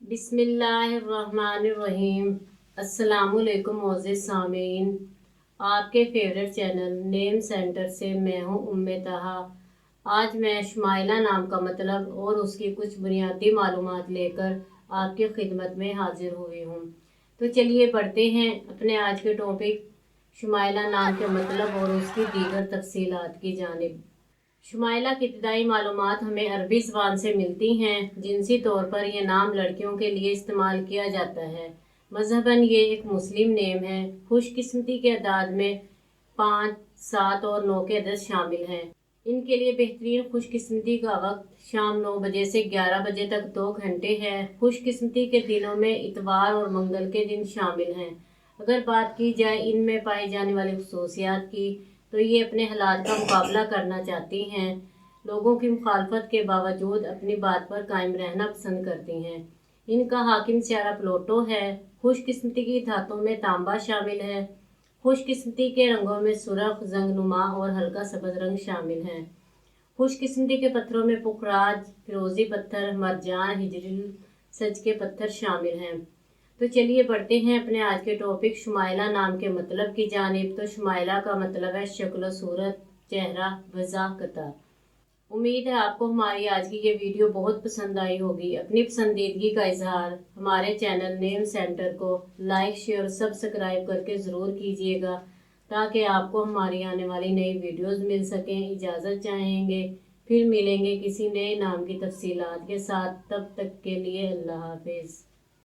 बिस्मिल्लाहिर्रहमानिर्रहीम। अस्सलाम वालेकुम मोअज़्ज़िज़ सामीन, आपके फेवरेट चैनल नेम सेंटर से मैं हूँ उम्मे तहा। आज मैं शुमाइला नाम का मतलब और उसकी कुछ बुनियादी मालूमात लेकर आपकी खिदमत में हाजिर हुई हूँ। तो चलिए पढ़ते हैं अपने आज के टॉपिक शुमाइला नाम के मतलब और उसकी दीगर तफसीलात की जानिब। शुमाइला की इब्तदाई मालूमात हमें अरबी ज़बान से मिलती हैं। जिनसी तौर पर यह नाम लड़कियों के लिए इस्तेमाल किया जाता है। मज़हबन ये एक मुस्लिम नेम है। खुशकिस्मती के अदाद में 5, 7 और 9 के अदद शामिल हैं। इनके लिए बेहतरीन खुशकिस्मती का वक्त शाम 9 बजे से 11 बजे तक 2 घंटे है। खुशकिस्मती के दिनों में इतवार और मंगल के दिन शामिल हैं। अगर बात की जाए इनमें पाई जाने वाली खसूसियात की, तो ये अपने हालात का मुकाबला करना चाहती हैं। लोगों की मुखालफत के बावजूद अपनी बात पर कायम रहना पसंद करती हैं। इनका हाकिम सियारा प्लूटो है। खुशकिस्मती की धातों में तांबा शामिल है। खुशकिस्मती के रंगों में सुर्ख, जंगनुमा और हल्का सब्ज़ रंग शामिल हैं। खुशकिस्मती के पत्थरों में पुखराज, फिरोजी पत्थर, मरजान, हिजरिल, सज के पत्थर शामिल हैं। तो चलिए बढ़ते हैं अपने आज के टॉपिक शुमाइला नाम के मतलब की जानिब। तो शुमाइला का मतलब है शक्ल, सूरत, चेहरा, वज़ाकता। उम्मीद है आपको हमारी आज की ये वीडियो बहुत पसंद आई होगी। अपनी पसंदीदगी का इजहार हमारे चैनल नेम सेंटर को लाइक, शेयर और सब्सक्राइब करके ज़रूर कीजिएगा, ताकि आपको हमारी आने वाली नई वीडियोस मिल सकें। इजाज़त चाहेंगे, फिर मिलेंगे किसी नए नाम की तफसीलात के साथ। तब तक के लिए अल्लाह हाफिज़।